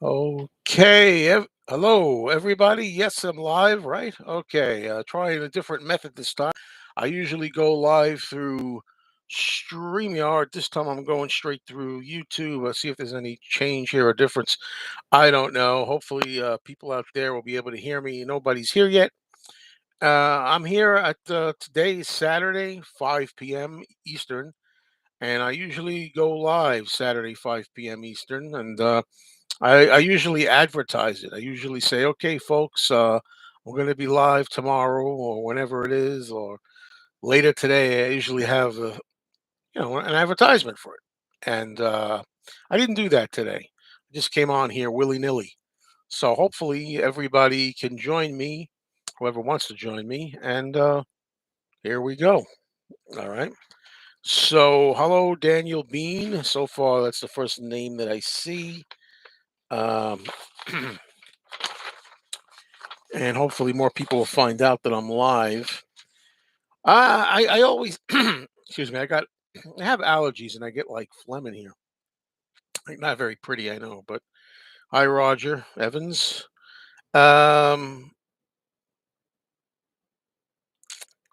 Okay. Hello, everybody. Yes, I'm live, right? Okay. Trying a different method this time. I usually go live through StreamYard. This time I'm going straight through YouTube. See if there's any change here or difference. I don't know. Hopefully, people out there will be able to hear me. Nobody's here yet. I'm here at today is Saturday, 5 p.m. Eastern, and I usually go live Saturday, 5 p.m. Eastern, and I usually advertise it. I usually say, "Okay, folks, we're going to be live tomorrow or whenever it is, or later today." I usually have an advertisement for it, and I didn't do that today. I just came on here willy nilly. So hopefully everybody can join me, whoever wants to join me, and here we go. All right. So hello, Daniel Bean. So far, that's the first name that I see. Um, and hopefully more people will find out that I'm live. I always excuse me. I have allergies and I get like phlegm in here. Like, not very pretty, I know. But hi, Roger Evans. Um,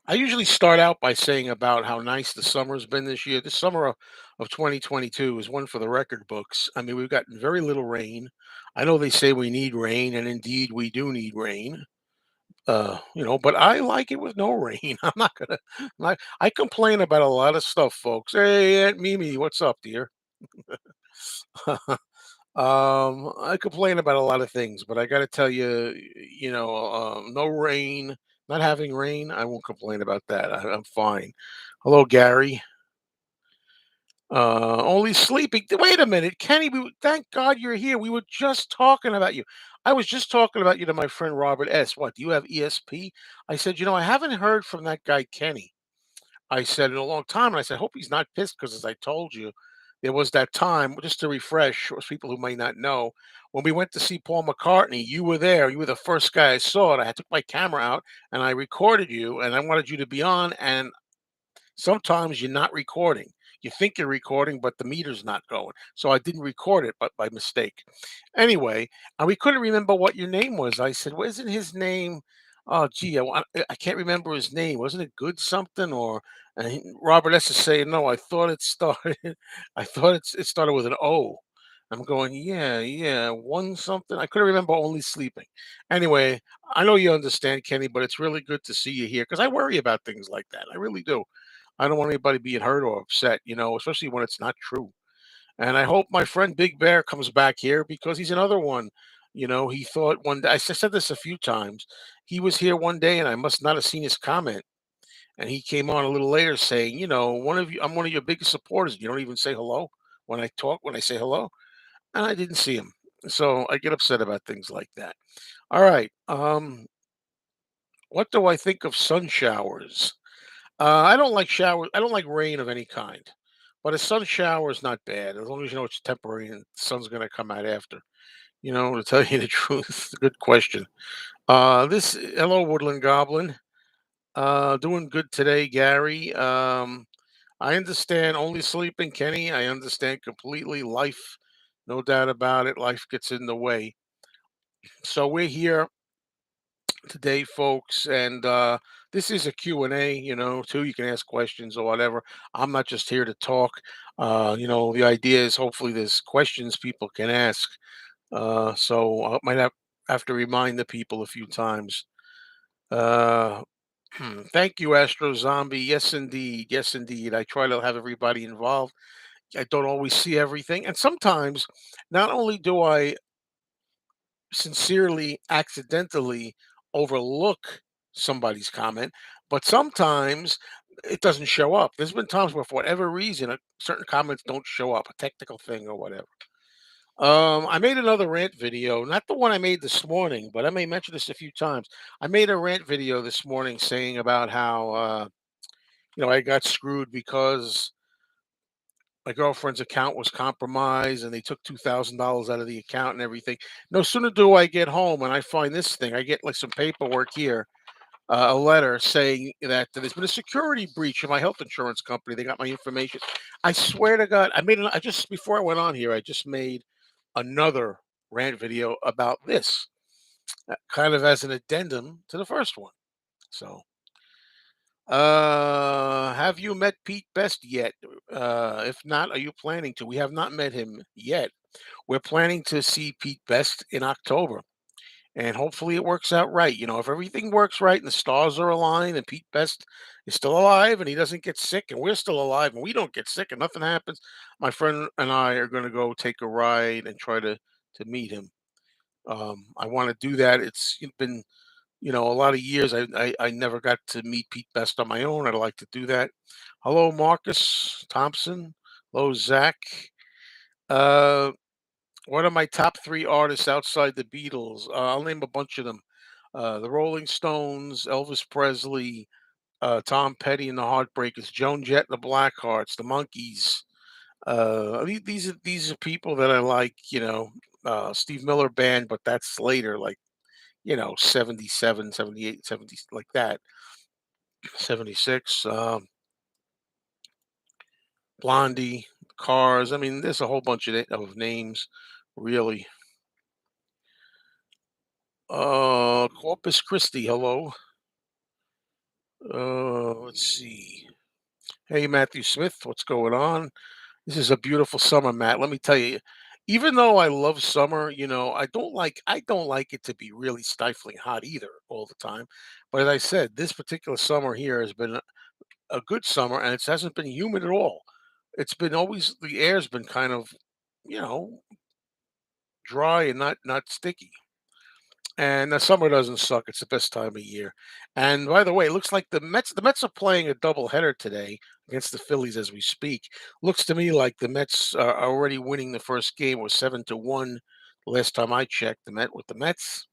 I usually start out by saying about how nice the summer's been this year. This summer of 2022 is one for the record books. I mean, we've gotten very little rain. I know they say we need rain, and indeed we do need rain. But I like it with no rain. I'm not gonna like I complain about a lot of stuff, folks. Hey, Aunt Mimi, what's up, dear? I complain about a lot of things, but I gotta tell you, no rain, not having rain, I won't complain about that. I'm fine. Hello, Gary. Only sleeping. Wait a minute, Kenny. Thank God you're here. We were just talking about you. I was just talking about you to my friend Robert S. What? Do you have ESP? I said, I haven't heard from that guy Kenny. I said in a long time, and I said, hope he's not pissed because, as I told you, there was that time. Just to refresh for people who may not know, when we went to see Paul McCartney, you were there. You were the first guy I saw. And I took my camera out and I recorded you, and I wanted you to be on. And sometimes you're not recording. You think you're recording, but the meter's not going. So I didn't record it, but by mistake. Anyway, and we couldn't remember what your name was. I said, "What isn't his name?" Oh, gee, I can't remember his name. Wasn't it good something? Or Robert S is saying, "No, I thought it started. I thought it started with an O." I'm going, yeah, yeah, one something. I couldn't remember. Only sleeping. Anyway, I know you understand, Kenny, but it's really good to see you here because I worry about things like that. I really do. I don't want anybody being hurt or upset, especially when it's not true. And I hope my friend Big Bear comes back here because he's another one. He thought one day, said this a few times. He was here one day and I must not have seen his comment. And he came on a little later saying, I'm one of your biggest supporters. You don't even say hello when I talk, when I say hello. And I didn't see him. So I get upset about things like that. All right. What do I think of sun showers? I don't like showers. I don't like rain of any kind. But a sun shower is not bad as long as you know it's temporary and the sun's going to come out after. To tell you the truth, good question. This hello Woodland Goblin. Doing good today, Gary. I understand only sleeping, Kenny. I understand completely. Life, no doubt about it. Life gets in the way. So we're here today, folks, and this is a Q&A, too. You can ask questions or whatever. I'm not just here to talk. The idea is hopefully there's questions people can ask. So I might have to remind the people a few times. Uh, Thank you, Astro Zombie. Yes, indeed. Yes, indeed. I try to have everybody involved. I don't always see everything. And sometimes, not only do I sincerely, accidentally overlook somebody's comment, but sometimes it doesn't show up. There's been times where, for whatever reason, certain comments don't show up, a technical thing or whatever. I made another rant video, not the one I made this morning, but I may mention this a few times. I made a rant video this morning saying about how, I got screwed because my girlfriend's account was compromised and they took $2,000 out of the account and everything. No sooner do I get home and I find this thing, I get like some paperwork here, a letter saying that there's been a security breach of my health insurance company. They got my information. I swear to God, I just, before I went on here, I just made another. rant video about this, kind of as an addendum to the first one. So, have you met Pete Best yet? If not, are you planning to? We have not met him yet. We're planning to see Pete Best in October, and hopefully it works out right. You know, if everything works right and the stars are aligned and Pete Best is still alive and he doesn't get sick and we're still alive and we don't get sick and nothing happens, my friend and I are going to go take a ride and try to meet him. I want to do that. It's been a lot of years. I never got to meet Pete Best on my own. I'd like to do that. Hello, Marcus Thompson. Hello, Zach. Uh, what are my top three artists outside the Beatles? I'll name a bunch of them. The Rolling Stones, Elvis Presley, Tom Petty and the Heartbreakers, Joan Jett and the Blackhearts, the Monkees. These are people that I like. Steve Miller Band, but that's later, like 77, 78, 70, like that. 76. Blondie, Cars. I mean, there's a whole bunch of names, really. Corpus Christi. Hello. Let's see. Hey, Matthew Smith, what's going on? This is a beautiful summer, Matt. Let me tell you, even though I love summer, I don't like it to be really stifling hot either all the time. But as I said, this particular summer here has been a good summer, and it hasn't been humid at all. It's been always the air's been kind of, you know, dry and not sticky. And the summer doesn't suck. It's the best time of year. And by the way, it looks like the Mets are playing a doubleheader today against the Phillies as we speak. Looks to me like the Mets are already winning the first game. It was 7-1 the last time I checked. The Mets.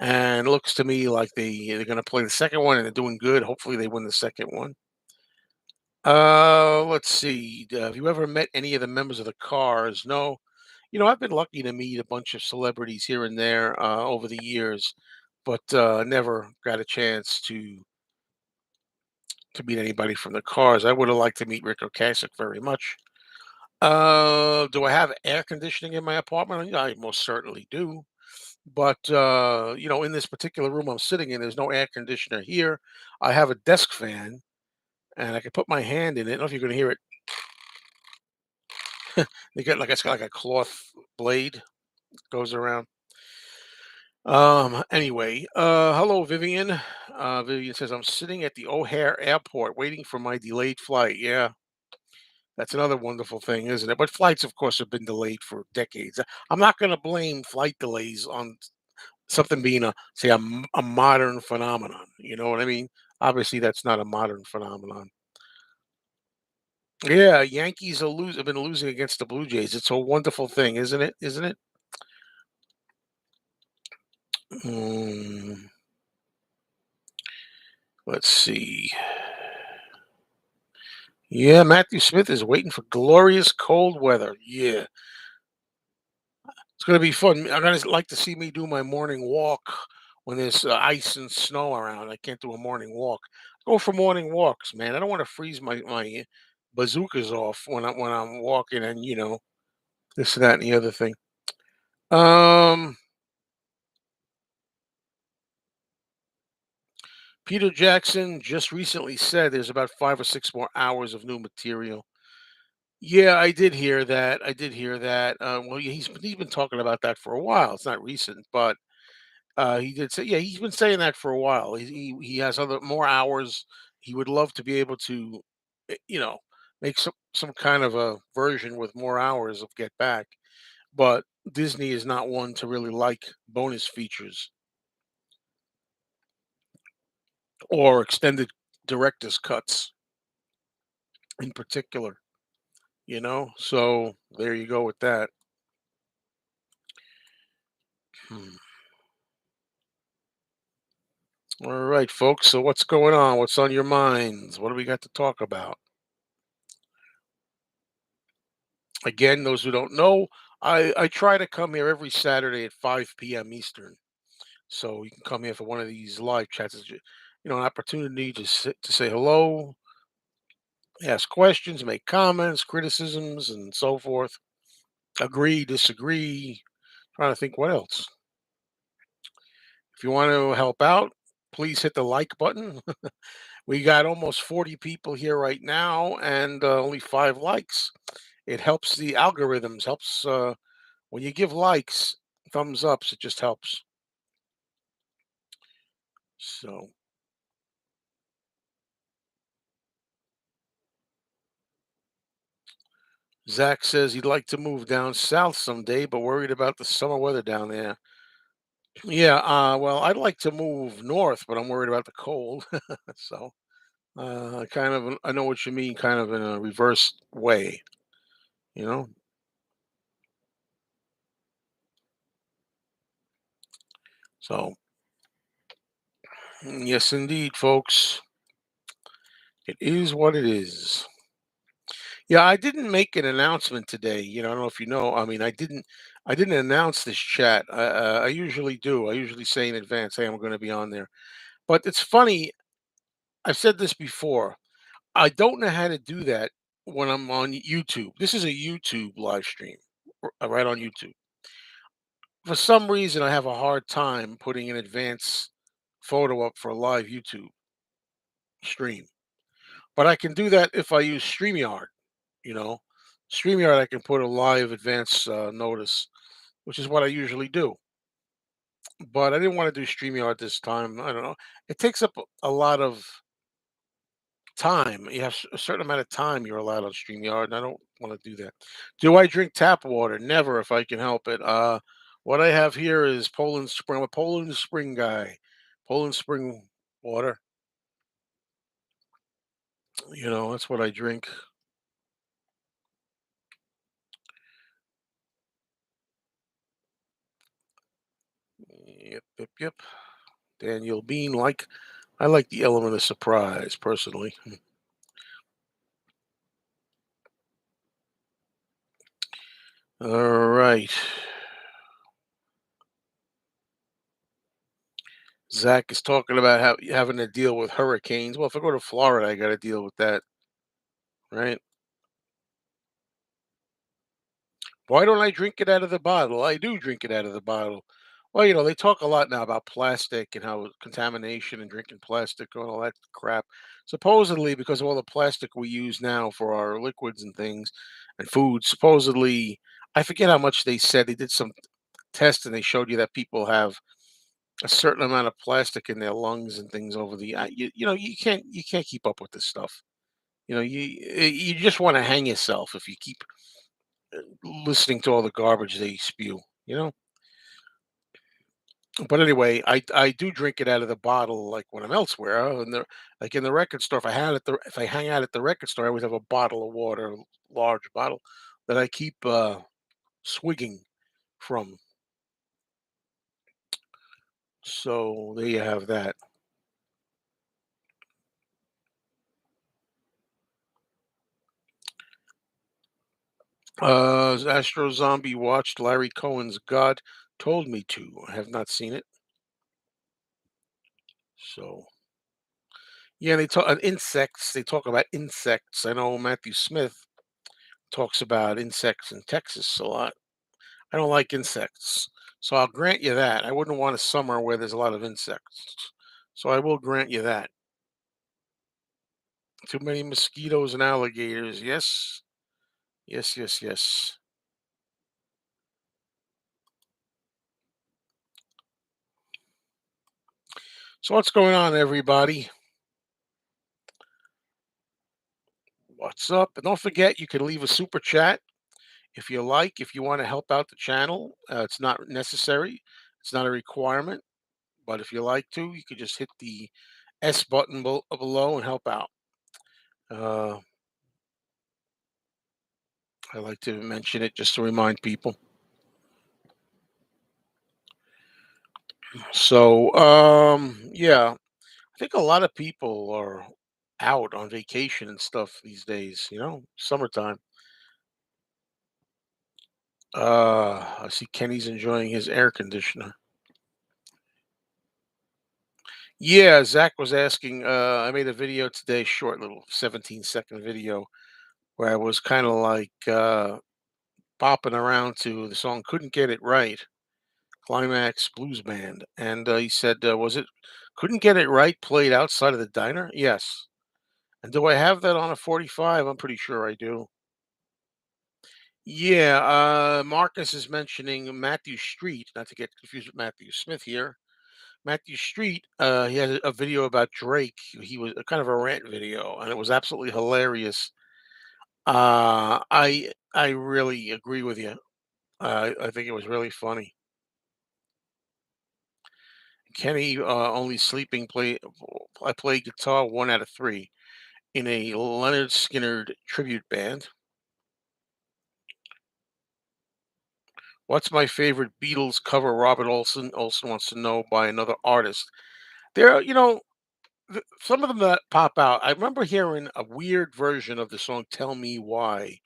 And it looks to me like they're going to play the second one and they're doing good. Hopefully they win the second one. Let's see. Have you ever met any of the members of the Cars? No. I've been lucky to meet a bunch of celebrities here and there over the years, but never got a chance to meet anybody from the Cars. I would have liked to meet Rick Ocasek very much. Do I have air conditioning in my apartment? Yeah, I most certainly do. But in this particular room I'm sitting in, there's no air conditioner here. I have a desk fan, and I can put my hand in it. I don't know if you're going to hear it. It's got like a cloth blade goes around. Anyway, hello, Vivian. Vivian says, I'm sitting at the O'Hare Airport waiting for my delayed flight. Yeah, that's another wonderful thing, isn't it? But flights, of course, have been delayed for decades. I'm not going to blame flight delays on something being a modern phenomenon. You know what I mean? Obviously, that's not a modern phenomenon. Yeah, Yankees have been losing against the Blue Jays. It's a wonderful thing, isn't it? Isn't it? Mm, let's see. Yeah, Matthew Smith is waiting for glorious cold weather. Yeah, it's gonna be fun. I'm gonna like to see me do my morning walk when there's ice and snow around. I can't do a morning walk. Go for morning walks, man. I don't want to freeze my bazookas off when I'm walking, and this and that and the other thing. Um, Peter Jackson just recently said there's about 5 or 6 more hours of new material. Yeah, I did hear that. I did hear that. Well, yeah, he's been talking about that for a while. It's not recent, but he did say, yeah, he's been saying that for a while. He has other more hours. He would love to be able to, eh, you know, make some kind of a version with more hours of Get Back. But Disney is not one to really like bonus features or extended director's cuts in particular. So there you go with that. Hmm. All right, folks. So what's going on? What's on your minds? What do we got to talk about? Again, those who don't know, I try to come here every Saturday at 5 p.m. Eastern. So you can come here for one of these live chats. It's an opportunity to say hello, ask questions, make comments, criticisms, and so forth. Agree, disagree, Trying to think what else. If you want to help out, please hit the like button. We got almost 40 people here right now and only 5 likes. It helps the algorithms, helps when you give likes, thumbs ups, it just helps. So, Zach says he'd like to move down south someday, but worried about the summer weather down there. Yeah, well, I'd like to move north, but I'm worried about the cold. So, kind of, I know what you mean, kind of in a reverse way, you know? So, yes, indeed, folks. It is what it is. Yeah, I didn't make an announcement today. I don't know if you know. I mean, I didn't announce this chat. I usually do. I usually say in advance, "Hey, I'm going to be on there." But it's funny. I've said this before. I don't know how to do that when I'm on YouTube. This is a YouTube live stream, right on YouTube. For some reason, I have a hard time putting an advance photo up for a live YouTube stream. But I can do that if I use StreamYard. You know, StreamYard, I can put a live advance notice, which is what I usually do. But I didn't want to do StreamYard this time. I don't know. It takes up a lot of time. You have a certain amount of time you're allowed on StreamYard, and I don't want to do that. Do I drink tap water? Never, if I can help it. What I have here is Poland Spring. I'm a Poland Spring guy. Poland Spring water. That's what I drink. Yep, yep, yep. Daniel Bean, I like the element of surprise personally. All right. Zach is talking about having to deal with hurricanes. Well, if I go to Florida, I got to deal with that, right? Why don't I drink it out of the bottle? I do drink it out of the bottle. Well, they talk a lot now about plastic and how contamination and drinking plastic and all that crap. Supposedly, because of all the plastic we use now for our liquids and things and food, supposedly, I forget how much they said. They did some test and they showed you that people have a certain amount of plastic in their lungs and things over the you can't keep up with this stuff. You just want to hang yourself if you keep listening to all the garbage they spew, you know? But anyway, I do drink it out of the bottle like when I'm elsewhere. Like in the record store, if I hang out at the record store, I always have a bottle of water, a large bottle that I keep swigging from. So there you have that. Astro Zombie watched Larry Cohen's God Told Me to. I have not seen it. So yeah, they talk insects. They talk about insects. I know Matthew Smith talks about insects in Texas a lot. I don't like insects, so I'll grant you that. I wouldn't want a summer where there's a lot of insects. So I will grant you that. Too many mosquitoes and alligators. Yes, yes, yes, yes. So what's going on, everybody? What's up? And don't forget, you can leave a super chat if you like. If you want to help out the channel, it's not necessary. It's not a requirement. But if you like to, you could just hit the S button below and help out. Uh, I like to mention it just to remind people. So, yeah, I think a lot of people are out on vacation and stuff these days, summertime. I see Kenny's enjoying his air conditioner. Yeah, Zach was asking, I made a video today, short little 17-second video where I was kind of like bopping around to the song Couldn't Get It Right. Climax Blues Band, and he said, "Was it couldn't get it right played outside of the diner?" Yes. And do I have that on a 45? I'm pretty sure I do. Yeah, Marcus is mentioning Matthew Street, not to get confused with Matthew Smith here. Matthew Street, he had a video about Drake. He was a kind of a rant video, and it was absolutely hilarious. I really agree with you. I think it was really funny. Kenny only sleeping play. I play guitar one out of three in a Leonard Skinner tribute band. What's my favorite Beatles cover? Robert Olson. Olson wants to know by another artist. There, some of them that pop out. I remember hearing a weird version of the song "Tell Me Why"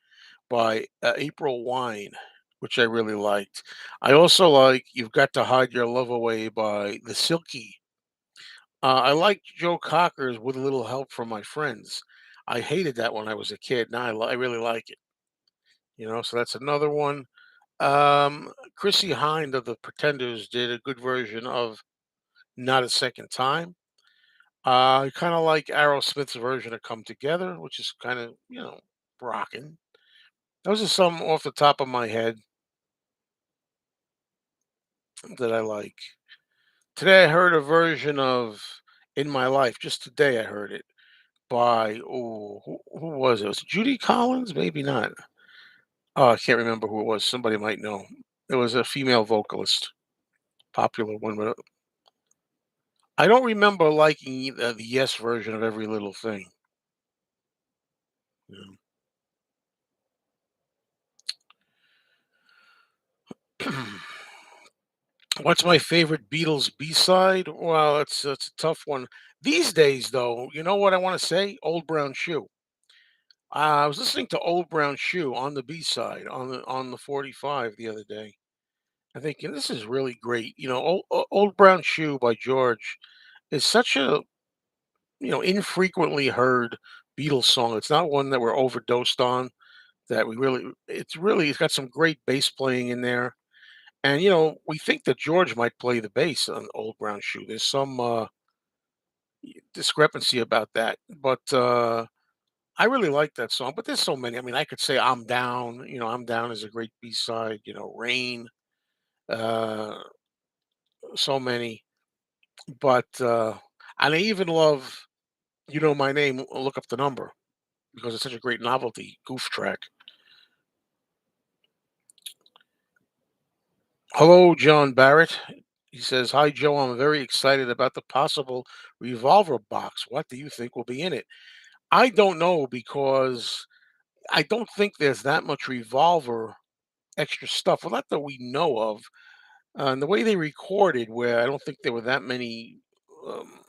by April Wine, which I really liked. I also like "You've Got to Hide Your Love Away" by the Silky. I liked Joe Cocker's "With a Little Help from My Friends." I hated that when I was a kid. Now I really like it. So that's another one. Chrissy Hind of the Pretenders did a good version of "Not a Second Time." I kind of like Aerosmith's version of "Come Together," which is kind of rocking. Those are some off the top of my head that I like. Today I heard a version of "In My Life." Just today I heard it by who was it? Was it Judy Collins? Maybe not. Oh, I can't remember who it was. Somebody might know. It was a female vocalist, popular one, but I don't remember liking the Yes version of "Every Little Thing." Yeah. What's my favorite Beatles B-side? Well, that's a tough one. These days, though, you know what I want to say? Old Brown Shoe. I was listening to Old Brown Shoe on the B-side on the 45 the other day. I think this is really great. Old Brown Shoe by George is such a infrequently heard Beatles song. It's not one that we're overdosed on. That we really, it's got some great bass playing in there. And we think that George might play the bass on Old Brown Shoe. There's some discrepancy about that, but I really like that song. But there's so many. I mean, I could say "I'm Down." "I'm Down" is a great B-side. "Rain." Uh, so many, but and I even love My Name." Look up the number because it's such a great novelty goof track. Hello, John Barrett. He says, "Hi, Joe. I'm very excited about the possible revolver box. What do you think will be in it?" I don't know because I don't think there's that much revolver extra stuff. Well, not that we know of. And the way they recorded, where I don't think there were that many um,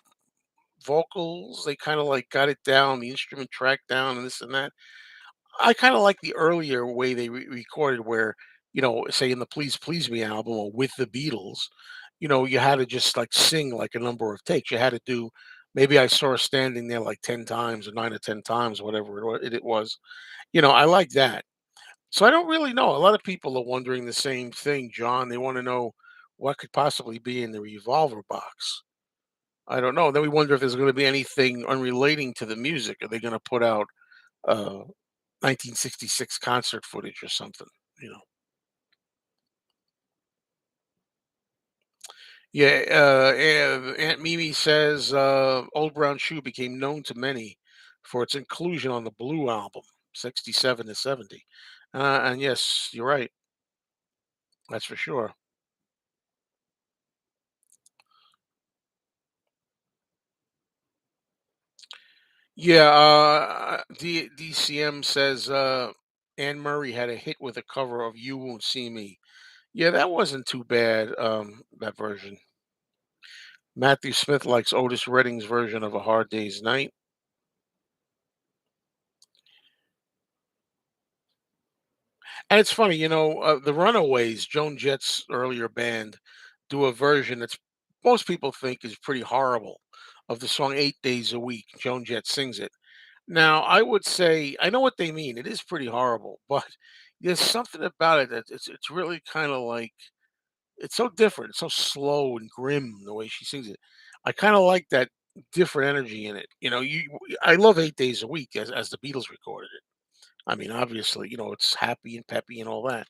vocals, they kind of like got it down, the instrument track down, and this and that. I kind of like the earlier way they recorded, where say in the "Please Please Me" album or with the Beatles, you had to just like sing like a number of takes. You had to do maybe I saw her standing there like 10 times or 9 or 10 times, whatever it was. I like that. So I don't really know. A lot of people are wondering the same thing, John. They want to know what could possibly be in the revolver box. I don't know. Then we wonder if there's going to be anything unrelating to the music. Are they going to put out uh, 1966 concert footage or something? You know. Yeah. Aunt Mimi says "Old Brown Shoe" became known to many for its inclusion on the Blue album, 67 to 70. And yes, you're right. That's for sure. Yeah, DCM says Anne Murray had a hit with a cover of "You Won't See Me." Yeah, that wasn't too bad. That version. Matthew Smith likes Otis Redding's version of "A Hard Day's Night." And it's funny, the Runaways, Joan Jett's earlier band, do a version that's most people think is pretty horrible of the song "8 Days a Week." Joan Jett sings it. Now, I would say I know what they mean. It is pretty horrible, but there's something about it that it's really kind of like it's so different. It's so slow and grim the way she sings it. I kind of like that different energy in it. I love 8 Days a Week as the Beatles recorded it. I mean, obviously, it's happy and peppy and all that.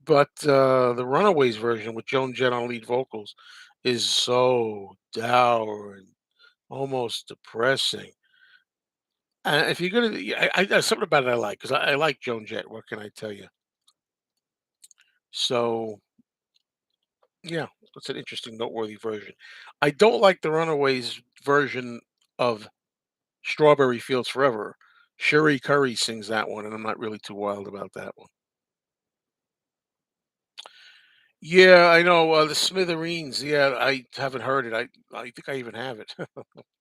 But the Runaways version with Joan Jett on lead vocals is so dour and almost depressing. If you're gonna, yeah, there's something about it I like because I like Joan Jett. What can I tell you? So yeah, it's an interesting, noteworthy version. I don't like the Runaways version of "Strawberry Fields Forever." Sherry Curry sings that one, and I'm not really too wild about that one. Yeah, I know, the Smithereens, yeah, I haven't heard it. I think I even have it.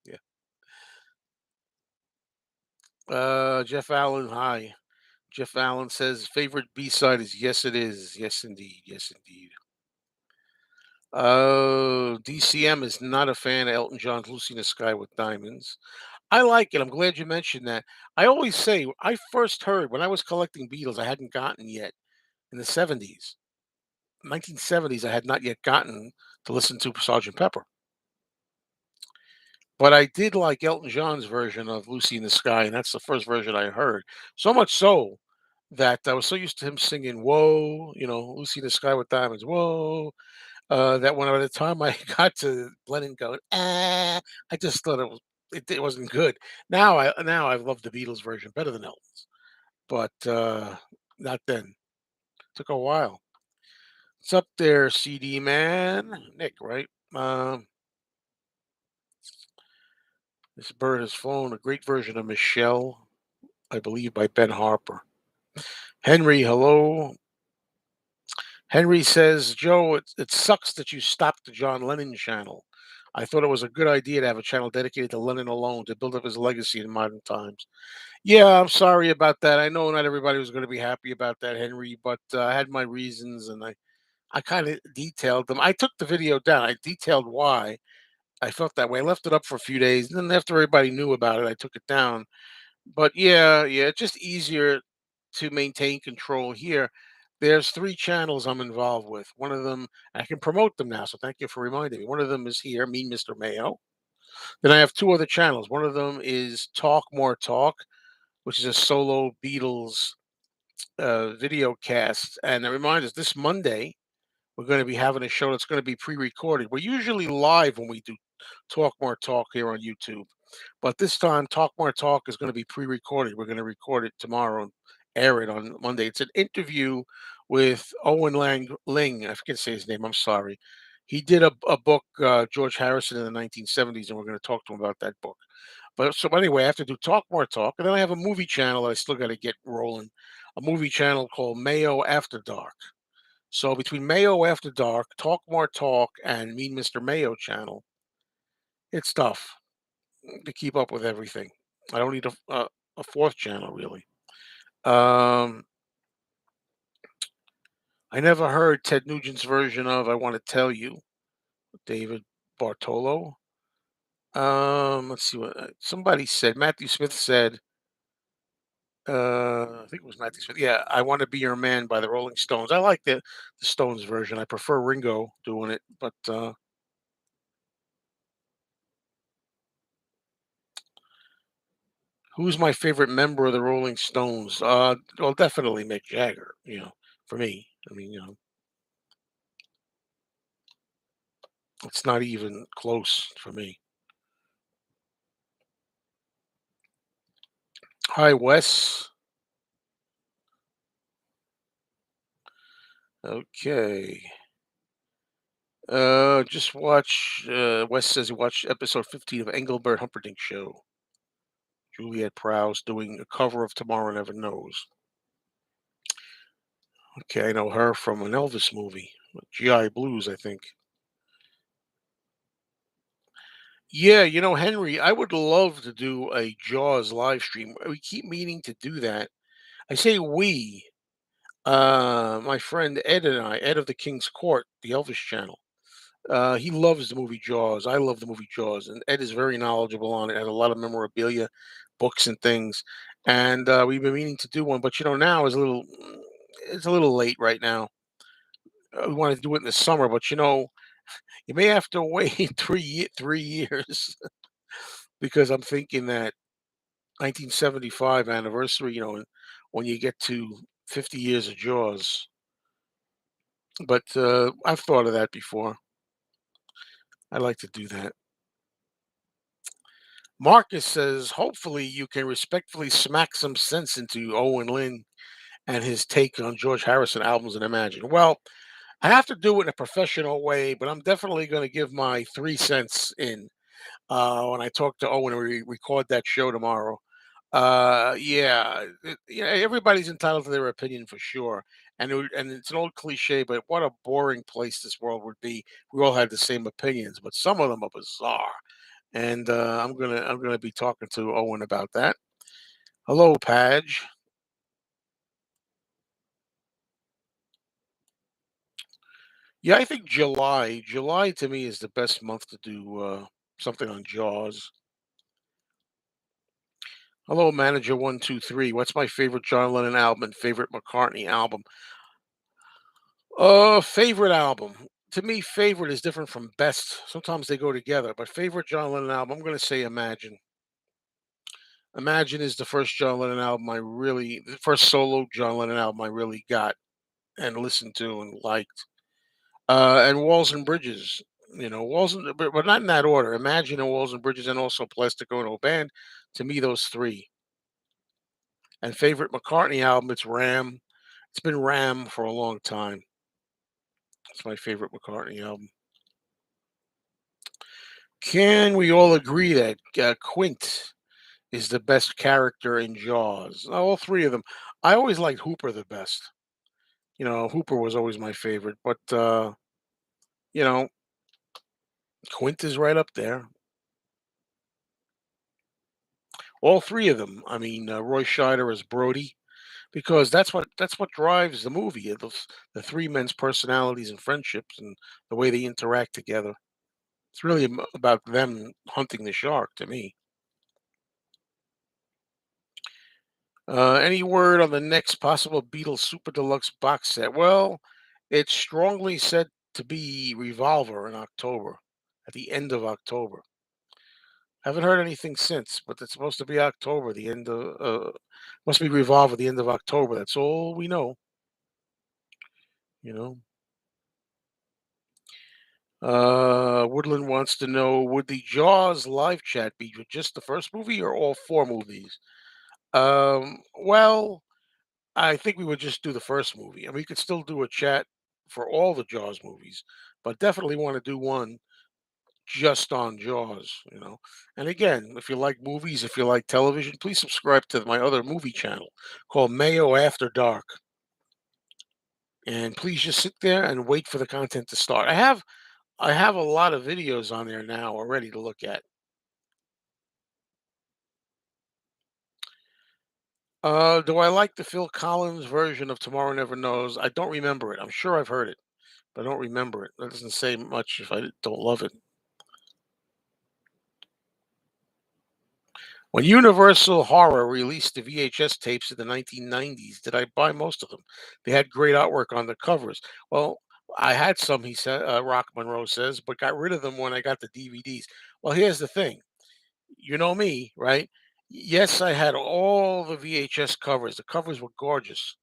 Yeah. Jeff Allen, hi. Jeff Allen says, "Favorite B-side is 'Yes It Is.' Yes, indeed. Yes, indeed." DCM is not a fan of Elton John's "Lucy in the Sky with Diamonds." I like it, I'm glad you mentioned that. I always say, I first heard when I was collecting Beatles, I hadn't gotten yet in the '70s. 1970s, I had not yet gotten to listen to Sergeant Pepper. But I did like Elton John's version of "Lucy in the Sky," and that's the first version I heard. So much so that I was so used to him singing "Whoa," "Lucy in the Sky with Diamonds," "Whoa," that when by the time I got to Lennon going, "Ah," I just thought it wasn't good. Now I love the Beatles version better than Elton's, but not then. Took a while. It's up there, CD man, Nick, right? This bird has flown. A great version of Michelle, I believe, by Ben Harper. Henry, hello. Henry says, Joe, it sucks that you stopped the John Lennon channel. I thought it was a good idea to have a channel dedicated to Lennon alone to build up his legacy in modern times. Yeah, I'm sorry about that. I know not everybody was going to be happy about that, Henry, but I had my reasons and I kind of detailed them. I took the video down. I detailed why I felt that way. I left it up for a few days. And then after everybody knew about it, I took it down. But yeah, it's just easier to maintain control here. There's 3 channels I'm involved with. One of them I can promote them now, so thank you for reminding me. One of them is here, Mean Mr. Mayo. Then I have 2 other channels. One of them is Talk More Talk, which is a solo Beatles, video cast, and it reminds us this Monday, we're gonna be having a show that's gonna be pre-recorded. We're usually live when we do Talk More Talk here on YouTube. But this time, Talk More Talk is going to be pre-recorded. We're going to record it tomorrow and air it on Monday. It's an interview with Owen Ling. I forget to say his name. I'm sorry. He did a book, George Harrison in the 1970s, and we're going to talk to him about that book. But so anyway, I have to do Talk More Talk, and then I have a movie channel that I still got to get rolling. A movie channel called Mayo After Dark. So between Mayo After Dark, Talk More Talk, and Mean Mr. Mayo channel, it's tough to keep up with everything. I don't need a fourth channel really. Um, I never heard Ted Nugent's version of "I Want to Tell You," David Bartolo. Let's see what somebody said. Matthew Smith said. I think it was Matthew Smith. Yeah, "I Want to Be Your Man" by the Rolling Stones. I like the Stones version. I prefer Ringo doing it, but who's my favorite member of the Rolling Stones? Well, definitely Mick Jagger. For me. I mean, it's not even close for me. Hi, Wes. Okay. Just watch. Wes says he watched episode 15 of Engelbert Humperdinck Show. Juliet Prowse doing a cover of "Tomorrow Never Knows." Okay, I know her from an Elvis movie, GI Blues, I think. Yeah, Henry, I would love to do a Jaws live stream. We keep meaning to do that. I say we. My friend Ed and I, Ed of the King's Court, the Elvis channel. He loves the movie Jaws. I love the movie Jaws, and Ed is very knowledgeable on it. Has a lot of memorabilia, books, and things. And we've been meaning to do one, but now is it's a little late right now. we wanted to do it in the summer, but you may have to wait 3 years because I'm thinking that 1975 anniversary, when you get to 50 years of Jaws. But I've thought of that before. I'd like to do that. Marcus says, hopefully you can respectfully smack some sense into Owen Lynn and his take on George Harrison albums and Imagine. Well, I have to do it in a professional way, but I'm definitely going to give my 3 cents in when I talk to Owen and we record that show tomorrow. Yeah, yeah, everybody's entitled to their opinion for sure, and it's an old cliche, but what a boring place this world would be. We all had the same opinions, but some of them are bizarre, and I'm gonna be talking to Owen about that. Hello, Padge. Yeah, I think July. July to me is the best month to do something on Jaws. Hello, Manager 123. What's my favorite John Lennon album and favorite McCartney album? Favorite album. To me, favorite is different from best. Sometimes they go together, but favorite John Lennon album, I'm going to say Imagine. Imagine is the first John Lennon album the first solo John Lennon album I really got and listened to and liked. And Walls and Bridges, Walls and, but not in that order. Imagine and Walls and Bridges and also Plastic Ono Band. To me, those three. And favorite McCartney album, it's Ram. It's been Ram for a long time. It's my favorite McCartney album. Can we all agree that Quint is the best character in Jaws? All three of them. I always liked Hooper the best. Hooper was always my favorite, but you know, Quint is right up there. All three of them. I mean, Roy Scheider as Brody, because that's what drives the movie. The three men's personalities and friendships and the way they interact together. It's really about them hunting the shark to me. Any word on the next possible Beatles Super Deluxe box set? Well, it's strongly said to be Revolver in October, at the end of October. Haven't heard anything since, but it's supposed to be October, the end of, must be Revolver, the end of October. That's all we know, you know. Woodland wants to know, would the Jaws live chat be with just the first movie or all four movies? Well, I think we would just do the first movie, and we could still do a chat for all the Jaws movies, but definitely want to do one just on Jaws. And again, if you like movies, if you like television, please subscribe to my other movie channel called Mayo After Dark. And please just sit there and wait for the content to start. I have a lot of videos on there now already to look at. Do I like the Phil Collins version of Tomorrow Never Knows? I don't remember it. I'm sure I've heard it, but I don't remember it. That doesn't say much if I don't love it. When Universal Horror released the VHS tapes in the 1990s, did I buy most of them? They had great artwork on the covers. Well, I had some, he said, Rock Monroe says, but got rid of them when I got the DVDs. Well, here's the thing. You know me, right? Yes, I had all the VHS covers. The covers were gorgeous.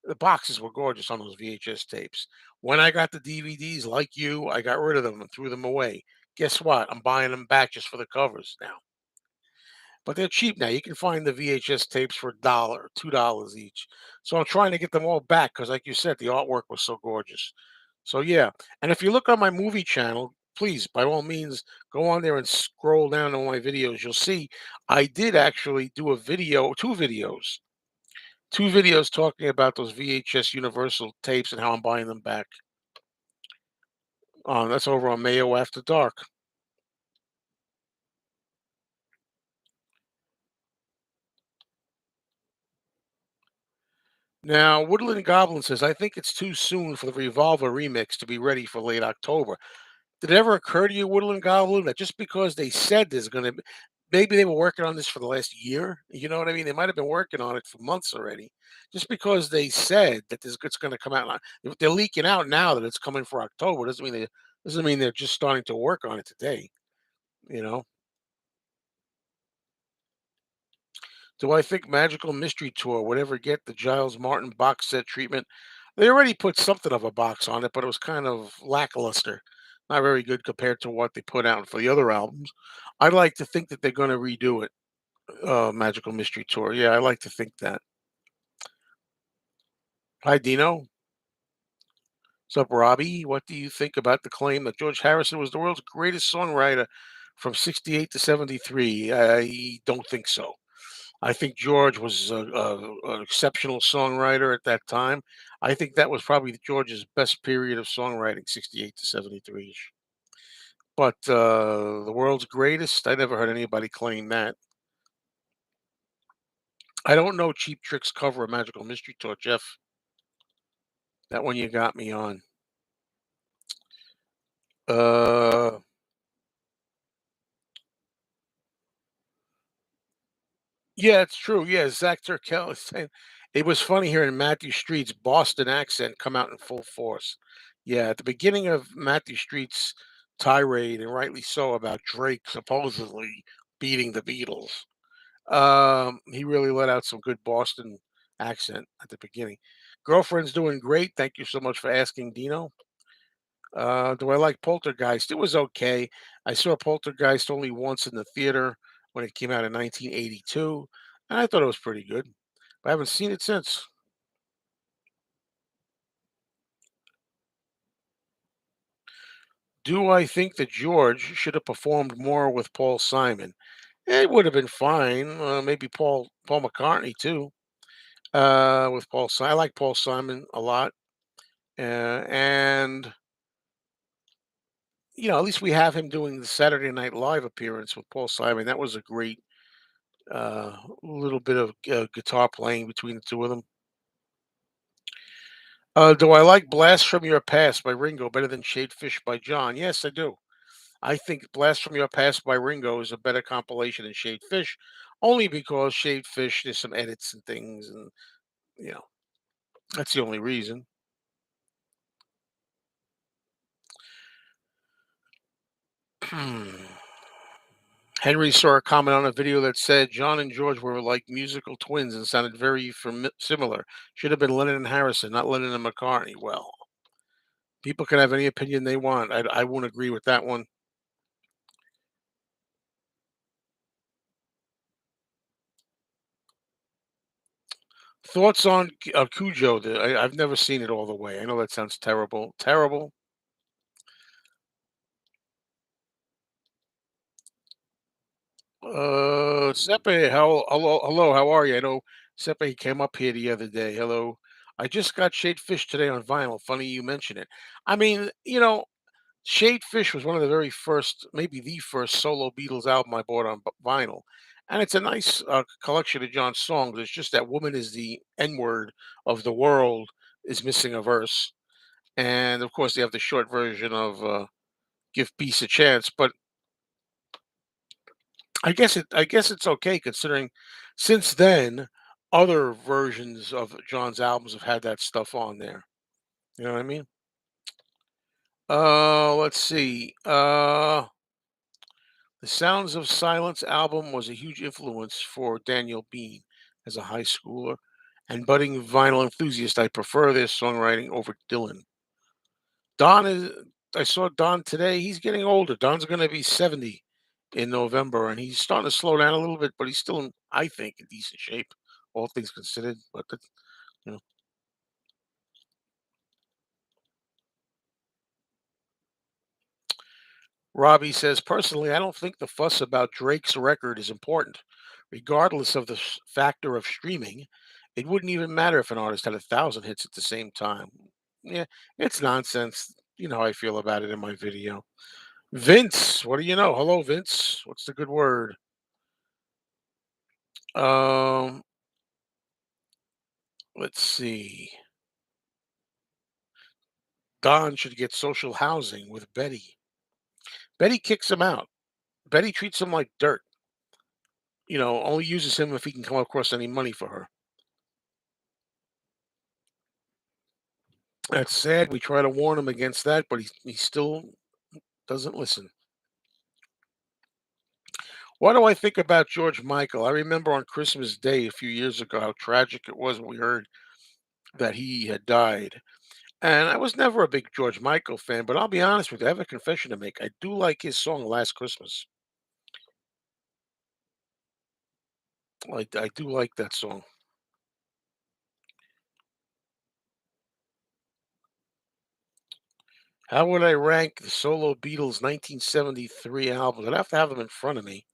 The boxes were gorgeous on those VHS tapes. When I got the DVDs, like you, I got rid of them and threw them away. Guess what? I'm buying them back just for the covers now. But they're cheap now. You can find the VHS tapes for $1, $2 each. So I'm trying to get them all back because, like you said, the artwork was so gorgeous. So yeah, and if you look on my movie channel, please, by all means, go on there and scroll down on my videos. You'll see I did actually do a video, two videos talking about those VHS Universal tapes and how I'm buying them back. That's over on Mayo After Dark. Now, Woodland Goblin says, I think it's too soon for the Revolver remix to be ready for late October. Did it ever occur to you, Woodland Goblin, that just because they said there's going to maybe they were working on this for the last year. You know what I mean? They might have been working on it for months already. Just because they said that this it's going to come out, if they're leaking out now that it's coming for October, doesn't mean they're just starting to work on it today. You know? Do I think Magical Mystery Tour would ever get the Giles Martin box set treatment? They already put something of a box on it, but it was kind of lackluster. Not very good compared to what they put out for the other albums. I'd like to think that they're going to redo it. Magical Mystery Tour. Yeah, I like to think that. Hi, Dino. What's up, Robbie? What do you think about the claim that George Harrison was the world's greatest songwriter from 68 to 73? I don't think so. I think George was an exceptional songwriter at that time. I think that was probably George's best period of songwriting, 68 to 73. But the world's greatest, I never heard anybody claim that. I don't know Cheap Trick's cover of Magical Mystery Tour, Jeff. That one you got me on. Uh, yeah, it's true. Yeah, Zach Turkel is saying it was funny hearing Matthew Street's Boston accent come out in full force. Yeah, at the beginning of Matthew Street's tirade, and rightly so, about Drake supposedly beating the Beatles, he really let out some good Boston accent at the beginning. Girlfriend's doing great. Thank you so much for asking, Dino. Do I like Poltergeist? It was okay. I saw Poltergeist only once in the theater when it came out in 1982, and I thought it was pretty good. I haven't seen it since. Do I think that George should have performed more with Paul Simon? It would have been fine. Maybe Paul McCartney too. With Paul Simon, I like Paul Simon a lot, and at least we have him doing the Saturday Night Live appearance with Paul Simon. That was a great little bit of guitar playing between the two of them. Do I like Blast from Your Past by Ringo better than Shade Fish by John? Yes, I do. I think Blast from Your Past by Ringo is a better compilation than Shade Fish, only because Shade Fish, there's some edits and things, and you know, that's the only reason. Henry saw a comment on a video that said John and George were like musical twins and sounded very similar. Should have been Lennon and Harrison, not Lennon and McCartney. Well, people can have any opinion they want. I won't agree with that one. Thoughts on Cujo? I've never seen it all the way. I know that sounds terrible. Terrible. Sepe, hello, how are you? I know Sepe came up here the other day. Hello. I just got Shade Fish today on vinyl. Funny you mention it. I mean, Shade Fish was one of the very first, maybe the first solo Beatles album I bought on vinyl. And it's a nice collection of John's songs. It's just that Woman is the N word of the world is missing a verse. And of course, they have the short version of Give Peace a Chance. But I guess it's okay considering since then other versions of John's albums have had that stuff on there. You know what I mean? Let's see. The Sounds of Silence album was a huge influence for Daniel Bean as a high schooler and budding vinyl enthusiast. I prefer their songwriting over Dylan. Don is I saw Don today. He's getting older. Don's going to be 70 in November, and he's starting to slow down a little bit, but he's still, I think, in decent shape, all things considered. But you know, Robbie says, personally, I don't think the fuss about Drake's record is important. Regardless of the factor of streaming, it wouldn't even matter if an artist had 1,000 hits at the same time. Yeah, it's nonsense. You know how I feel about it in my video. Vince, what do you know? Hello, Vince. What's the good word? Um, let's see. Don should get social housing with Betty. Betty kicks him out. Betty treats him like dirt. Only uses him if he can come across any money for her. That's sad. We try to warn him against that, but he still doesn't listen. What do I think about George Michael? I remember on Christmas Day a few years ago how tragic it was when we heard that he had died. And I was never a big George Michael fan, but I'll be honest with you, I have a confession to make. I do like his song Last Christmas. I do like that song. How would I rank the solo Beatles 1973 albums? I'd have to have them in front of me.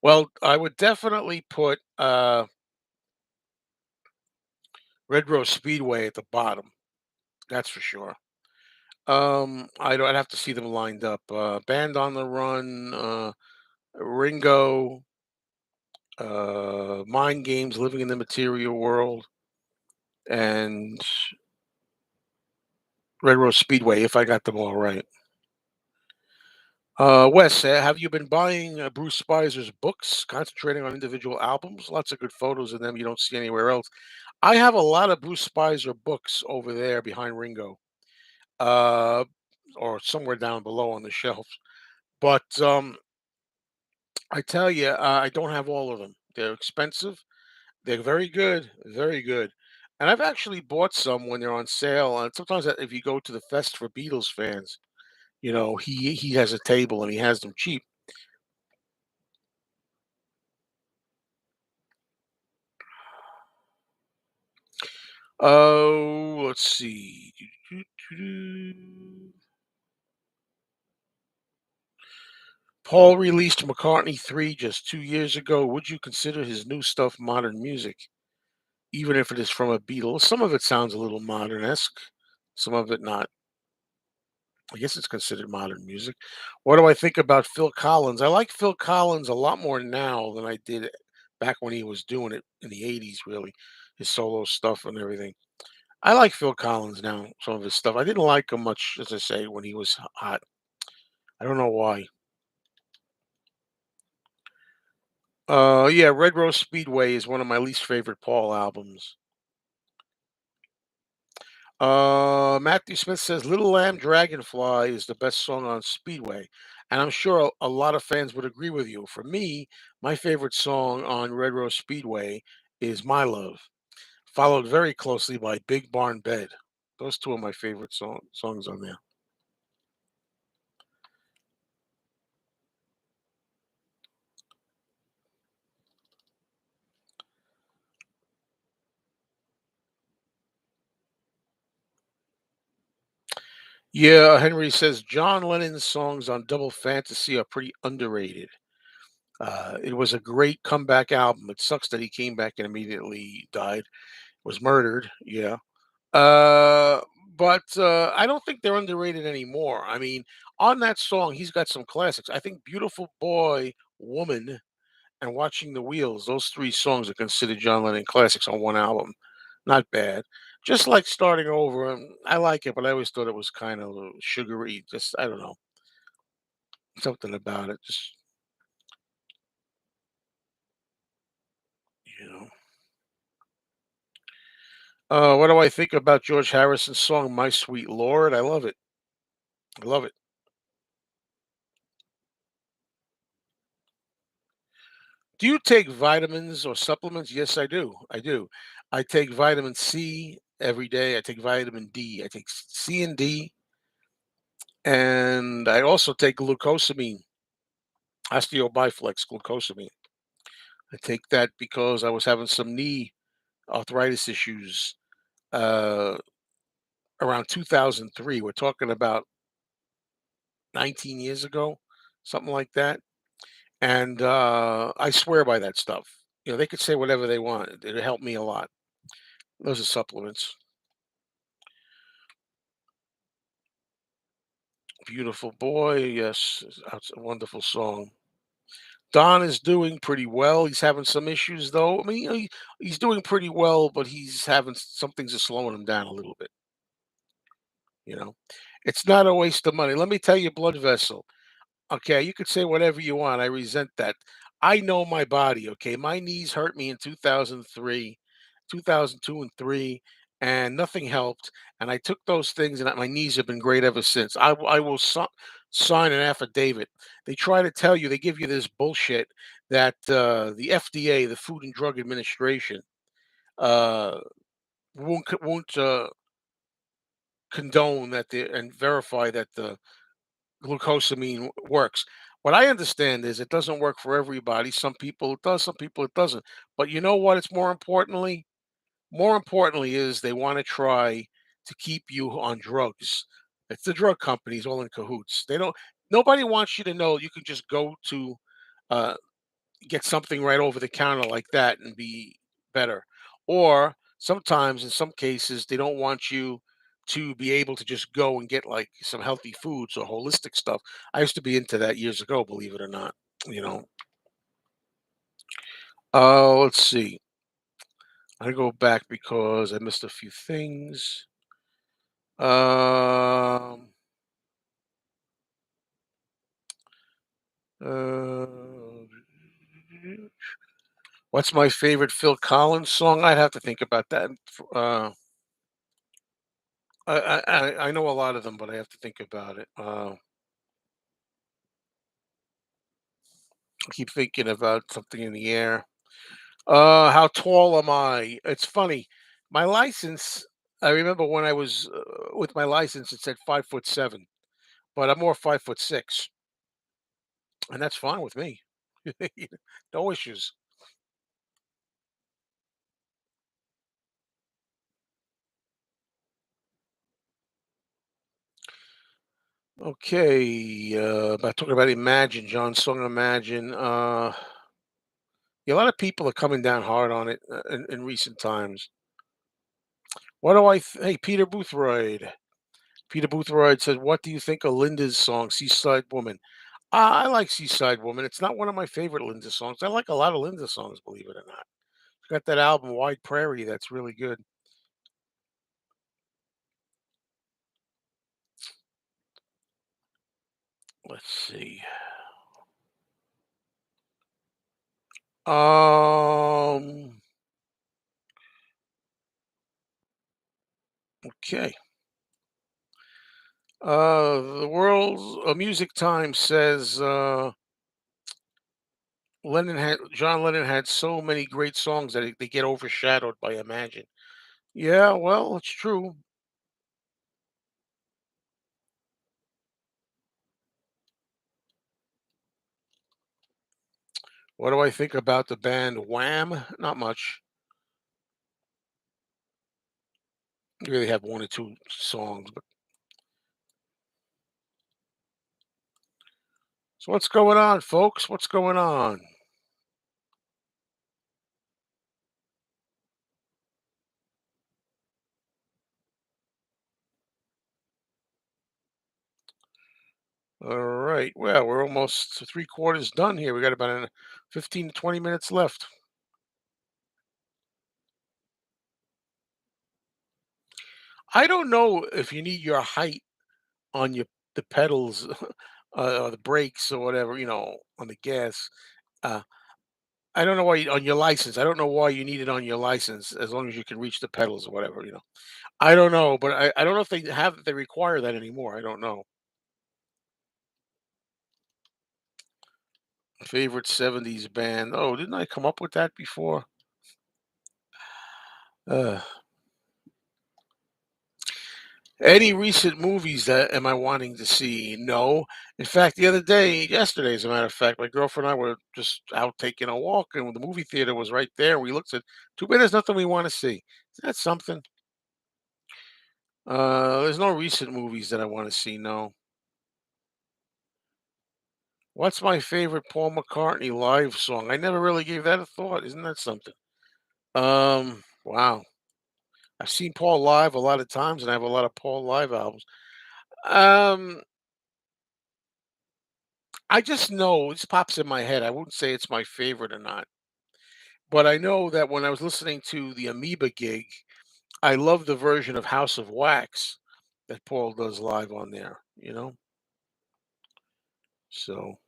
Well, I would definitely put Red Rose Speedway at the bottom. That's for sure. I'd have to see them lined up. Band on the Run, Ringo, Mind Games, Living in the Material World, and Red Rose Speedway, if I got them all right. Wes, have you been buying Bruce Spizer's books, concentrating on individual albums? Lots of good photos of them you don't see anywhere else. I have a lot of Bruce Spizer books over there behind Ringo, uh, or somewhere down below on the shelf. But I tell you, I don't have all of them. They're expensive. They're very good, very good. And I've actually bought some when they're on sale. And sometimes if you go to the Fest for Beatles fans, he has a table and he has them cheap. Oh, let's see. Paul released McCartney 3 just 2 years ago. Would you consider his new stuff modern music, even if it is from a Beatles? Some of it sounds a little modern-esque, some of it not. I guess it's considered modern music. What do I think about Phil Collins? I like Phil Collins a lot more now than I did back when he was doing it in the 80s, really, his solo stuff and everything. I like Phil Collins now, some of his stuff. I didn't like him much, as I say, when he was hot. I don't know why. Yeah, Red Rose Speedway is one of my least favorite Paul albums. Matthew Smith says Little Lamb Dragonfly is the best song on Speedway. And I'm sure a lot of fans would agree with you. For me, my favorite song on Red Rose Speedway is My Love, followed very closely by Big Barn Bed. Those two are my favorite songs on there. Yeah, Henry says John Lennon's songs on Double Fantasy are pretty underrated. It was a great comeback album. It sucks that he came back and immediately died, was murdered. Yeah. Uh, but I don't think they're underrated anymore. I mean, on that song, he's got some classics. I think "Beautiful Boy," "Woman," and "Watching the Wheels." Those three songs are considered John Lennon classics on one album. Not bad. Just like starting over, I like it, but I always thought it was kind of sugary. Just I don't know, something about it. Just you know. What do I think about George Harrison's song "My Sweet Lord"? I love it. I love it. Do you take vitamins or supplements? Yes, I do. I do. I take vitamin C every day. I take vitamin D. I take C and D, and I also take glucosamine, osteobiflex glucosamine. I take that because I was having some knee arthritis issues uh, around 2003. We're talking about 19 years ago, something like that. And I swear by that stuff. They could say whatever they want. It helped me a lot. Those are supplements. Beautiful Boy, yes, that's a wonderful song. Don is doing pretty well. He's having some issues though. I mean, he's doing pretty well, but he's having some things are slowing him down a little bit. You know, it's not a waste of money. Let me tell you, blood vessel. Okay, you could say whatever you want. I resent that. I know my body, okay? My knees hurt me in 2003, 2002 and 3, and nothing helped. And I took those things, and my knees have been great ever since. I will sign an affidavit. They try to tell you, they give you this bullshit that the FDA, the Food and Drug Administration, uh, won't condone that and verify that the glucosamine works. What I understand is it doesn't work for everybody. Some people it does, some people it doesn't. But you know what? It's more importantly is they want to try to keep you on drugs. It's the drug companies all in cahoots. They don't. Nobody wants you to know you can just go to uh, get something right over the counter like that and be better. Or sometimes, in some cases, they don't want you to be able to just go and get like some healthy foods or holistic stuff. I used to be into that years ago, believe it or not. You know. Let's see. I go back because I missed a few things. Um, uh, what's my favorite Phil Collins song? I'd have to think about that. I know a lot of them, but I have to think about it. I keep thinking about something in the air. How tall am I? It's funny. My license. I remember when I was with my license, it said 5'7", but I'm more 5'6", and that's fine with me. No issues. Okay, about talking about Imagine, John's song Imagine. Yeah, a lot of people are coming down hard on it in recent times. What do Hey, Peter Boothroyd. Peter Boothroyd said, "What do you think of Linda's song, Seaside Woman?" I like Seaside Woman. It's not one of my favorite Linda songs. I like a lot of Linda songs, believe it or not. She's got that album, Wide Prairie, that's really good. Let's see. Um, okay. The world's music time says John Lennon had so many great songs that they get overshadowed by Imagine. Yeah, well, it's true. What do I think about the band Wham? Not much. They really have one or two songs. But so what's going on, folks? What's going on? All right. Well, we're almost three quarters done here. We got about 15 to 20 minutes left. I don't know if you need your height on the pedals, or the brakes or whatever, on the gas. Uh, I don't know why on your license. I don't know why you need it on your license as long as you can reach the pedals or whatever. I don't know, but I don't know if they require that anymore. I don't know. Favorite 70s band. Oh, didn't I come up with that before? Uh, any recent movies that am I wanting to see? No. In fact, yesterday, as a matter of fact, my girlfriend and I were just out taking a walk, and the movie theater was right there. We looked at, too bad there's nothing we want to see. Is that something? There's no recent movies that I want to see. No. What's my favorite Paul McCartney live song? I never really gave that a thought. Isn't that something? Wow. I've seen Paul live a lot of times, and I have a lot of Paul live albums. Um, I just know this pops in my head. I wouldn't say it's my favorite or not, but I know that when I was listening to the Amoeba gig, I love the version of House of Wax that Paul does live on there. So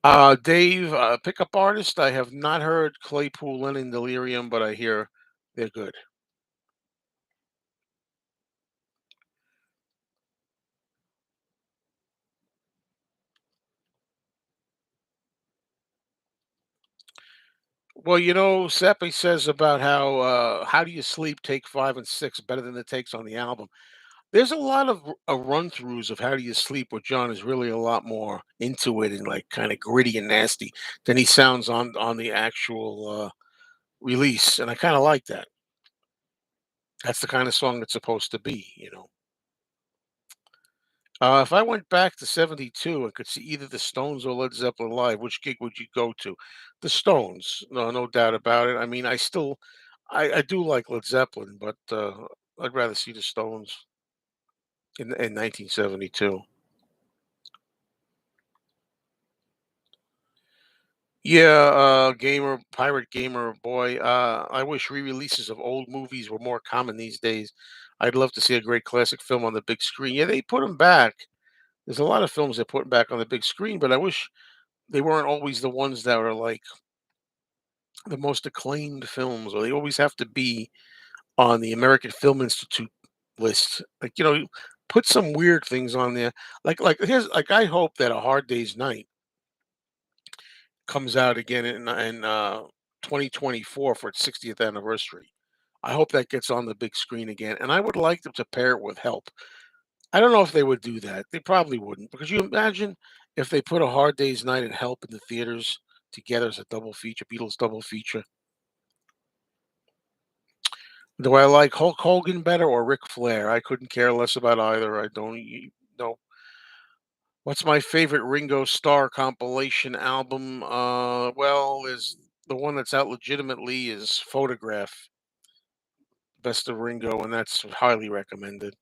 Dave, pickup artist. I have not heard Claypool, Lennon, Delirium, but I hear they're good. Well, Seppi says about how do you sleep? Take 5 and 6 better than the takes on the album. There's a lot of run throughs of how do you sleep, where John is really a lot more into it and like kind of gritty and nasty than he sounds on the actual release, and I kind of like that. That's the kind of song it's supposed to be. If I went back to '72 and could see either the Stones or Led Zeppelin live, which gig would you go to? The Stones, no doubt about it. I mean, I do like Led Zeppelin, but I'd rather see the Stones in 1972. Yeah, pirate gamer boy. I wish re-releases of old movies were more common these days. I'd love to see a great classic film on the big screen. Yeah, they put them back. There's a lot of films they're putting back on the big screen, but I wish they weren't always the ones that are like the most acclaimed films, or they always have to be on the American Film Institute list. Like, put some weird things on there. Like I hope that A Hard Day's Night comes out again in 2024 for its 60th anniversary. I hope that gets on the big screen again, and I would like them to pair it with Help. I don't know if they would do that. They probably wouldn't, because you imagine if they put A Hard Day's Night and Help in the theaters together as a double feature, Beatles double feature. Do I like Hulk Hogan better or Ric Flair? I couldn't care less about either. I don't know. What's my favorite Ringo Starr compilation album? Well, is the one that's out legitimately is Photograph, Best of Ringo, and that's highly recommended.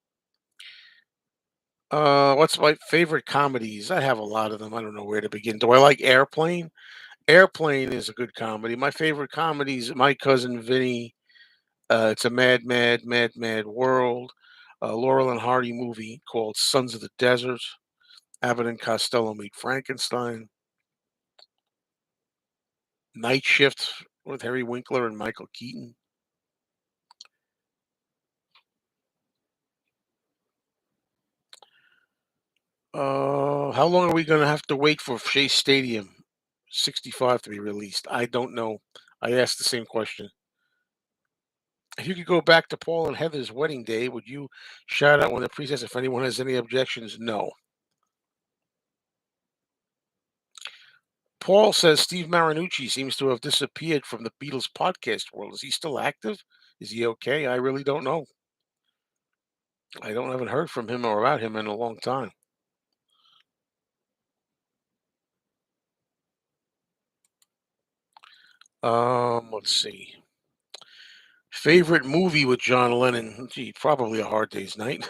What's my favorite comedies? I have a lot of them. I don't know where to begin. Do I like Airplane? Airplane is a good comedy. My favorite comedies, My Cousin Vinny. It's a mad, mad, mad, mad world. Laurel and Hardy movie called Sons of the Desert. Abbott and Costello meet Frankenstein. Night Shift with Harry Winkler and Michael Keaton. How long are we going to have to wait for Shea Stadium 65 to be released? I don't know. I asked the same question. If you could go back to Paul and Heather's wedding day, would you shout out when the priest says if anyone has any objections? No. Paul says Steve Marinucci seems to have disappeared from the Beatles podcast world. Is he still active? Is he okay? I really don't know. Haven't heard from him or about him in a long time. Let's see. Favorite movie with John Lennon? Gee, probably A Hard Day's Night.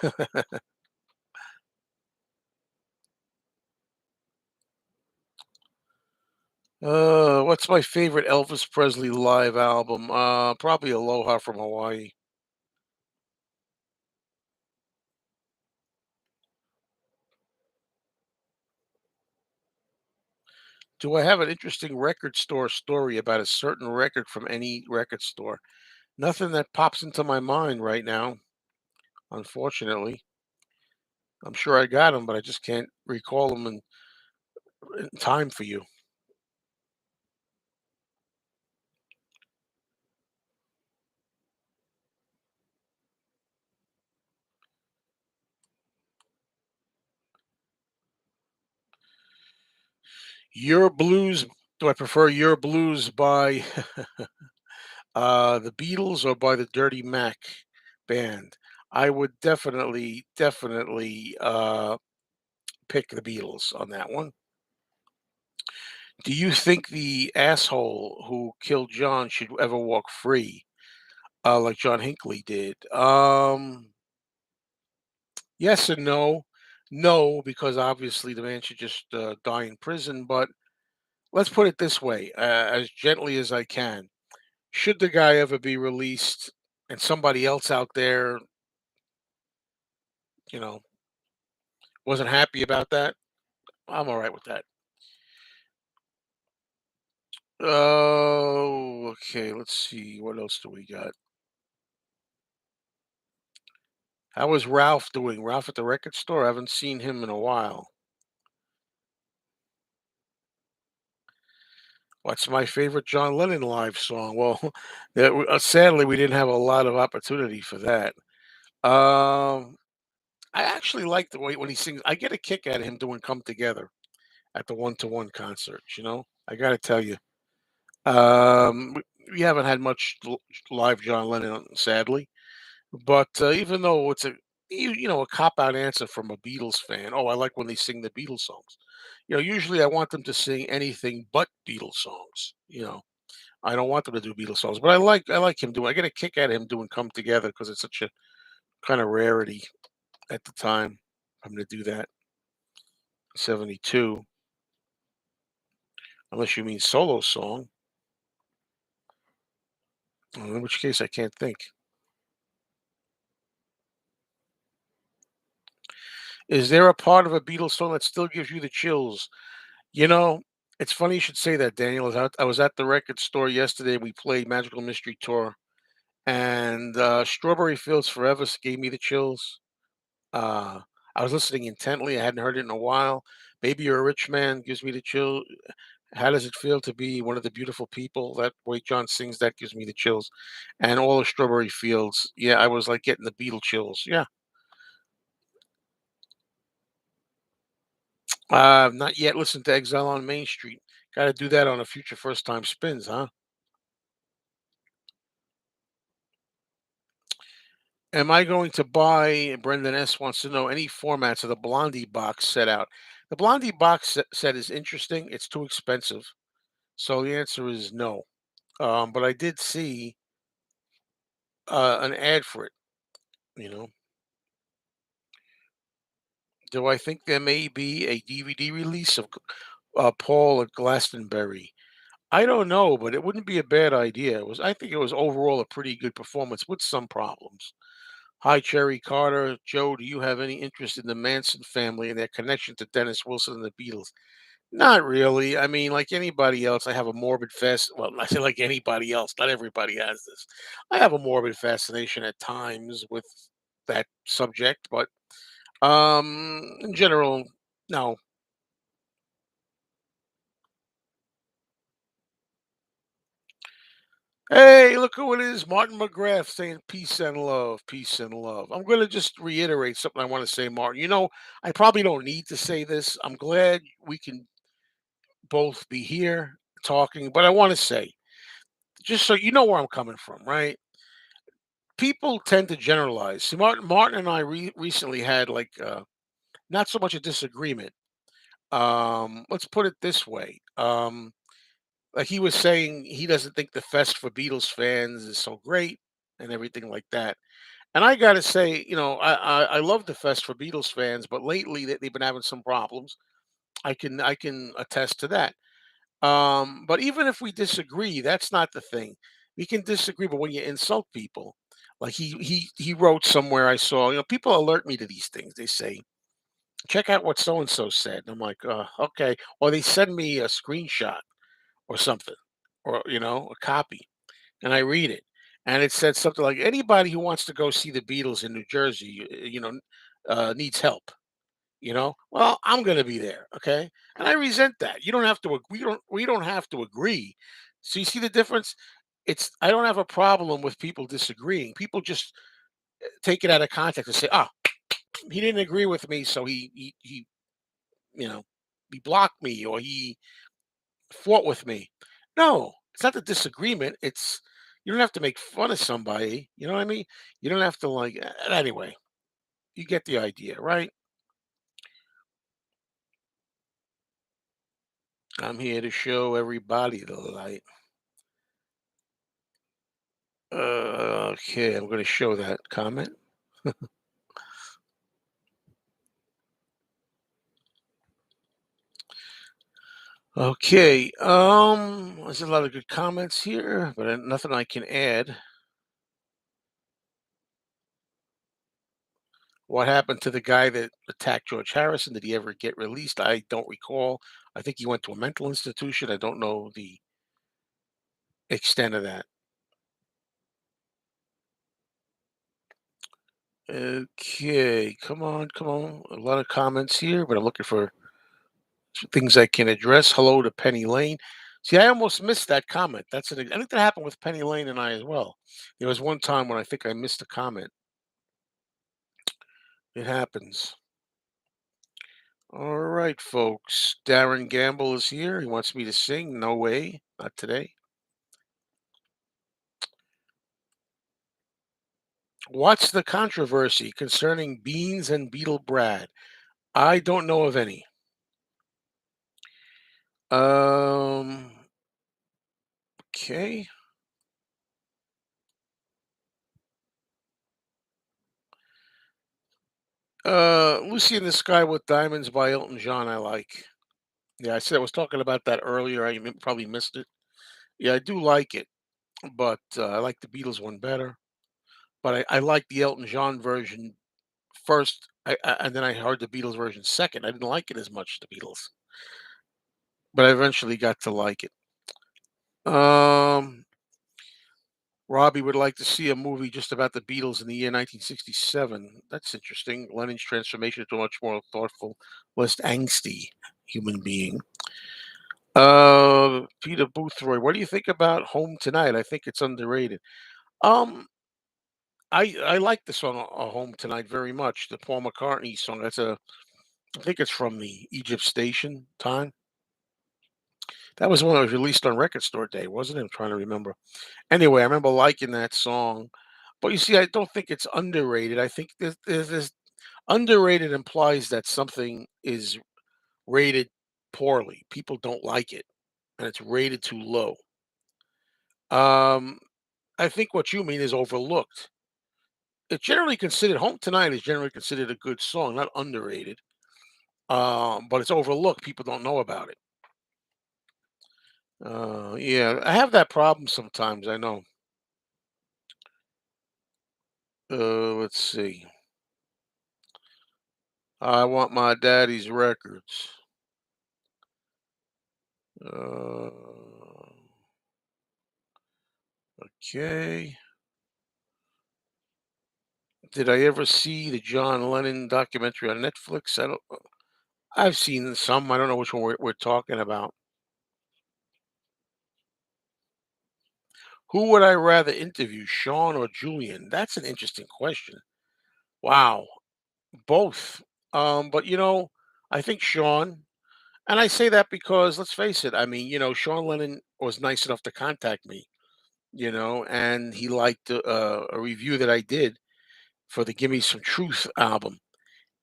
What's my favorite Elvis Presley live album? Probably Aloha from Hawaii. Do I have an interesting record store story about a certain record from any record store? Nothing that pops into my mind right now, unfortunately. I'm sure I got them, but I just can't recall them in time for you. Your Blues. Do I prefer Your Blues by the Beatles or by the Dirty Mac band? I would definitely pick the Beatles on that one. Do you think the asshole who killed John should ever walk free, like John Hinckley did? Yes and no. No, because obviously the man should just die in prison. But let's put it this way, as gently as I can. Should the guy ever be released and somebody else out there, you know, wasn't happy about that, I'm all right with that. Oh, okay. Let's see. What else do we got? How is Ralph doing? Ralph at the record store? I haven't seen him in a while. What's my favorite John Lennon live song? Well, sadly, we didn't have a lot of opportunity for that. Um, I actually like the way when he sings. I get a kick out of him doing "Come Together" at the one-to-one concerts. I got to tell you, we haven't had much live John Lennon, sadly. But even though it's a cop out answer from a Beatles fan. Oh, I like when they sing the Beatles songs. Usually I want them to sing anything but Beatles songs. I don't want them to do Beatles songs, but I like him doing. I get a kick out of him doing "Come Together" because it's such a kind of rarity at the time. I'm going to do that. 72, unless you mean solo song, in which case I can't think. Is there a part of a Beatles song that still gives you the chills? You know, it's funny you should say that, Daniel. I was at the record store yesterday. We played Magical Mystery Tour, and Strawberry Fields Forever gave me the chills. Uh, I was listening intently. I hadn't heard it in a while. Baby You're a Rich Man gives me the chill. How does it feel to be one of the beautiful people? That way John sings that gives me the chills. And all of Strawberry Fields. Yeah, I was like getting the Beatle chills. Yeah. Not yet listened to Exile on Main Street. Got to do that on a future first time spins, huh? Am I going to buy, Brendan S. wants to know, any formats of the Blondie box set out? The Blondie box set is interesting. It's too expensive. So the answer is no. But I did see an ad for it. You know, do I think there may be a DVD release of Paul at Glastonbury? I don't know, but it wouldn't be a bad idea. I think it was overall a pretty good performance with some problems. Hi, Cherry Carter. Joe, do you have any interest in the Manson family and their connection to Dennis Wilson and the Beatles? Not really. I mean, like anybody else, I have a morbid well, I say like anybody else, not everybody has this. I have a morbid fascination at times with that subject, but in general, no. Hey, look who it is. Martin McGrath saying peace and love, peace and love. I'm going to just reiterate something I want to say, Martin. I probably don't need to say this. I'm glad we can both be here talking, but I want to say, just so you know where I'm coming from, right? People tend to generalize. See, Martin and I recently had like not so much a disagreement. Let's put it this way. Like he was saying, he doesn't think the fest for Beatles fans is so great and everything like that. And I gotta say, I love the fest for Beatles fans, but lately they've been having some problems. I can attest to that. But even if we disagree, that's not the thing. We can disagree, but when you insult people, like he wrote somewhere I saw, people alert me to these things. They say, check out what so and so said. And I'm like, okay. Or they send me a screenshot or something, or a copy, and I read it. And it said something like anybody who wants to go see the Beatles in New Jersey, needs help. Well, I'm going to be there, okay? And I resent that. You don't have to. We don't have to agree. So you see the difference. I don't have a problem with people disagreeing. People just take it out of context and say, "Ah, he didn't agree with me, so he you know he blocked me or he fought with me." No, it's not the disagreement. It's you don't have to make fun of somebody. You know what I mean? You don't have to like. Anyway, you get the idea, right? I'm here to show everybody the light. Okay, I'm going to show that comment. Okay, there's a lot of good comments here, but nothing I can add. What happened to the guy that attacked George Harrison? Did he ever get released? I don't recall. I think he went to a mental institution. I don't know the extent of that. Okay, come on, come on. A lot of comments here, but I'm looking for things I can address. Hello to Penny Lane. See, I almost missed that comment. I think that happened with Penny Lane and I as well. There was one time when I think I missed a comment. It happens. All right, folks. Darren Gamble is here. He wants me to sing. No way, not today. What's the controversy concerning Beans and Beetle Brad? I don't know of any. Um. Okay. Lucy in the Sky with Diamonds by Elton John. I like. Yeah, I said I was talking about that earlier. Probably missed it. Yeah, I do like it, but I like the Beatles one better. But I like the Elton John version first, and then I heard the Beatles version second. I didn't like it as much, the Beatles, but I eventually got to like it. Um, Robbie would like to see a movie just about the Beatles in the year 1967. That's interesting. Lennon's transformation into a much more thoughtful, less angsty human being. Peter Boothroyd, what do you think about Home Tonight? I think it's underrated. Um, I like the song Home Tonight very much. The Paul McCartney song. I think it's from the Egypt Station time. That was when it was released on Record Store Day, wasn't it? I'm trying to remember. Anyway, I remember liking that song. But you see, I don't think it's underrated. I think there's this underrated implies that something is rated poorly. People don't like it, and it's rated too low. Um, I think what you mean is overlooked. It's generally considered Home Tonight is generally considered a good song, not underrated. But it's overlooked. People don't know about it. Yeah, I have that problem sometimes. I know. Let's see. I want my daddy's records. Uh, okay. Did I ever see the John Lennon documentary on Netflix? I don't. I've seen some. I don't know which one we're talking about. Who would I rather interview, Sean or Julian? That's an interesting question. Wow, both. But I think Sean, and I say that because let's face it. I mean, Sean Lennon was nice enough to contact me, and he liked a review that I did for the "Give Me Some Truth" album.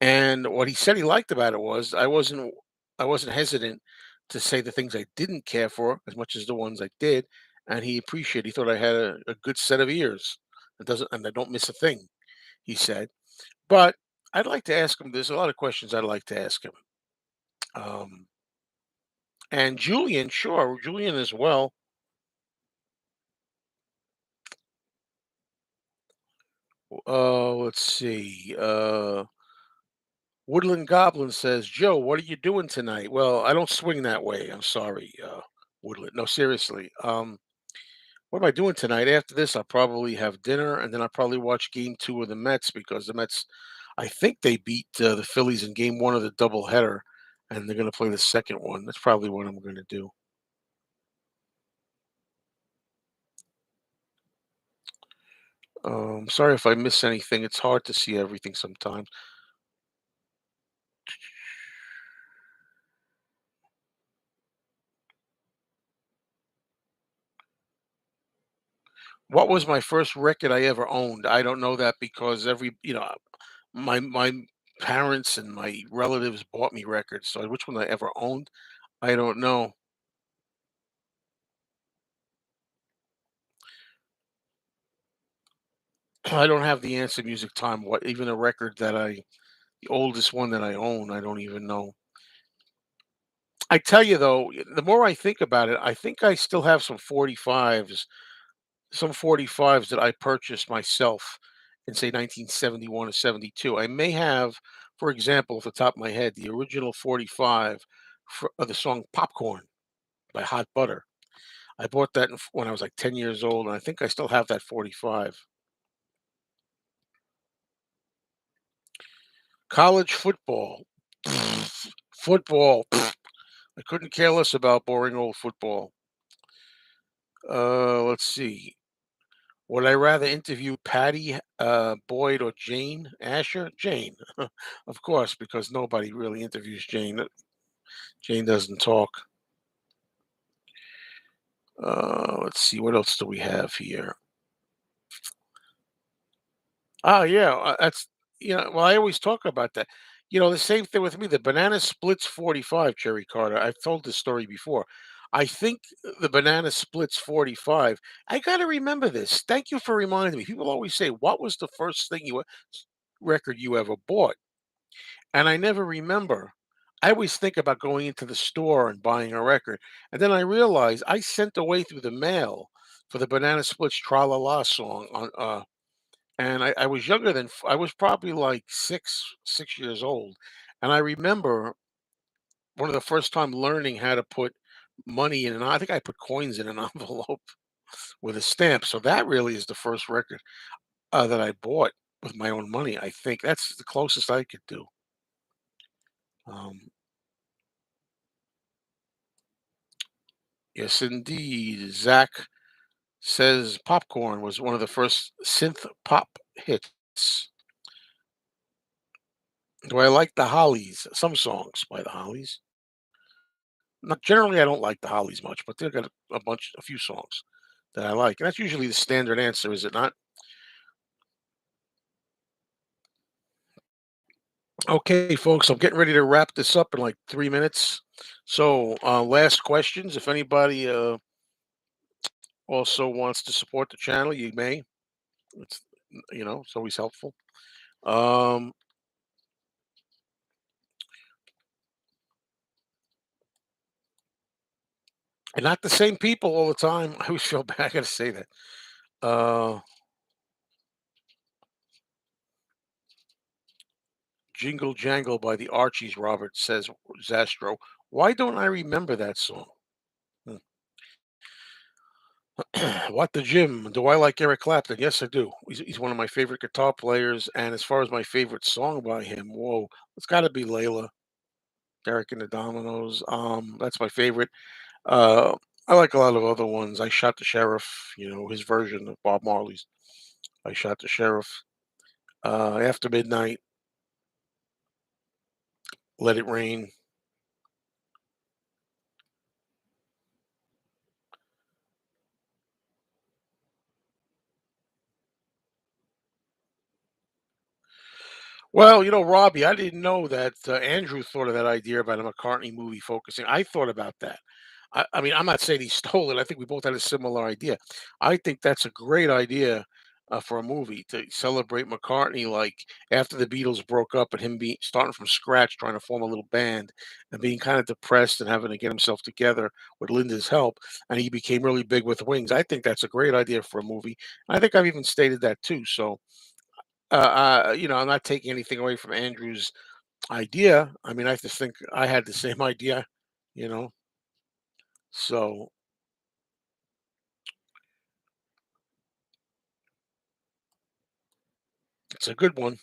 And what he said he liked about it was I wasn't hesitant to say the things I didn't care for as much as the ones I did, and he appreciated. He thought I had a good set of ears. And I don't miss a thing. He said, but I'd like to ask him. There's a lot of questions I'd like to ask him. Um, and Julian, sure, Julian as well. Let's see. Woodland Goblin says, Joe, what are you doing tonight? Well, I don't swing that way. I'm sorry, Woodland. No, seriously. What am I doing tonight? After this, I'll probably have dinner and then I'll probably watch game two of the Mets because the Mets, I think they beat the Phillies in game one of the doubleheader and they're going to play the second one. That's probably what I'm going to do. Sorry if I miss anything. It's hard to see everything sometimes. What was my first record I ever owned? I don't know that because my parents and my relatives bought me records. So which one I ever owned, I don't know. I don't have the answer music time. What even a record the oldest one that I own, I don't even know. I tell you though, the more I think about it, I think I still have some 45s that I purchased myself in say 1971 or 72. I may have, for example, off the top of my head, the original 45 of the song Popcorn by Hot Butter. I bought that when I was like 10 years old, and I think I still have that 45. College football. Football. I couldn't care less about boring old football. Let's see. Would I rather interview Patty Boyd or Jane Asher? Jane, of course, because nobody really interviews Jane. Jane doesn't talk. Let's see. What else do we have here? Oh, yeah, that's well, I always talk about that. The same thing with me, the banana splits 45, Jerry Carter. I've told this story before. I think the banana splits 45. I gotta remember this. Thank you for reminding me. People always say, "What was the first thing record you ever bought?" And I never remember. I always think about going into the store and buying a record, and then I realize I sent away through the mail for the Banana Splits "Tra La La" song and I was younger than I was probably like 6 years old, and I remember one of the first time learning how to put money in, and I think I put coins in an envelope with a stamp. So that really is the first record that I bought with my own money. I think that's the closest I could do. Um, yes, indeed. Zach says "Popcorn" was one of the first synth pop hits. Do I like the Hollies? Some songs by the Hollies. Not generally, I don't like the Hollies much, but they've got a few songs that I like, and that's usually the standard answer, is it not? Okay, folks, I'm getting ready to wrap this up in like 3 minutes. So, last questions. If anybody also wants to support the channel, you may. It's it's always helpful. Um, and not the same people all the time. I always feel bad. I gotta say that. Uh, Jingle Jangle by the Archies, Robert says Zastro. Why don't I remember that song? Hmm. What the Jim? Do I like Eric Clapton? Yes, I do. He's one of my favorite guitar players. And as far as my favorite song by him, whoa, it's got to be Layla, Derek and the Dominoes. That's my favorite. Uh, I like a lot of other ones. I Shot the Sheriff, his version of Bob Marley's I Shot the Sheriff. After Midnight, Let It Rain. Well, Robbie, I didn't know that Andrew thought of that idea about a McCartney movie focusing. I thought about that. I mean, I'm not saying he stole it. I think we both had a similar idea. I think that's a great idea for a movie to celebrate McCartney, like after the Beatles broke up and him being starting from scratch, trying to form a little band and being kind of depressed and having to get himself together with Linda's help. And he became really big with Wings. I think that's a great idea for a movie. I think I've even stated that too. So I'm not taking anything away from Andrew's idea. I mean, I just think I had the same idea, you know. So it's a good one.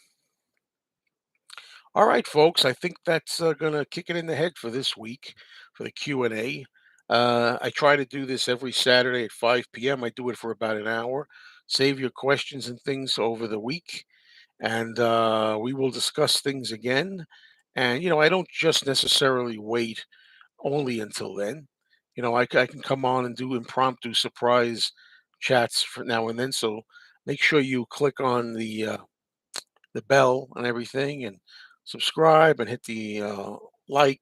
All right, folks. I think that's gonna kick it in the head for this week for the Q&A. I try to do this every Saturday at 5 p.m. I do it for about an hour. Save your questions and things over the week, and we will discuss things again. And I don't just necessarily wait only until then. I can come on and do impromptu surprise chats for now and then. So make sure you click on the bell and everything, and subscribe and hit the like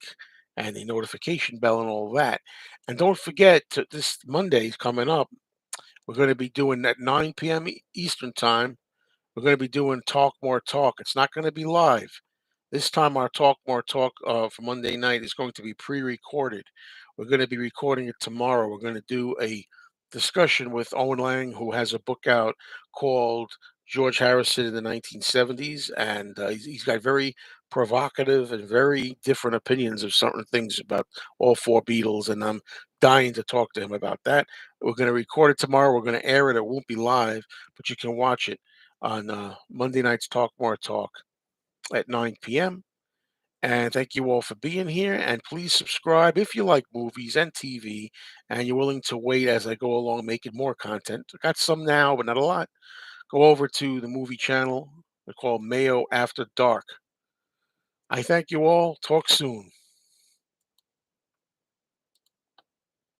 and the notification bell and all that. And don't forget this Monday's coming up. We're going to be doing at 9 p.m. Eastern time. We're going to be doing Talk More Talk. It's not going to be live. This time, our Talk More Talk for Monday night is going to be pre recorded. We're going to be recording it tomorrow. We're going to do a discussion with Owen Lang, who has a book out called George Harrison in the 1970s, and he's got very provocative and very different opinions of certain things about all four Beatles, and I'm dying to talk to him about that. We're going to record it tomorrow. We're going to air it. It won't be live, but you can watch it on Monday night's Talk More Talk at 9 p.m. And thank you all for being here. And please subscribe if you like movies and TV and you're willing to wait as I go along making more content. I got some now, but not a lot. Go over to the movie channel. They're called Mayo After Dark. I thank you all. Talk soon.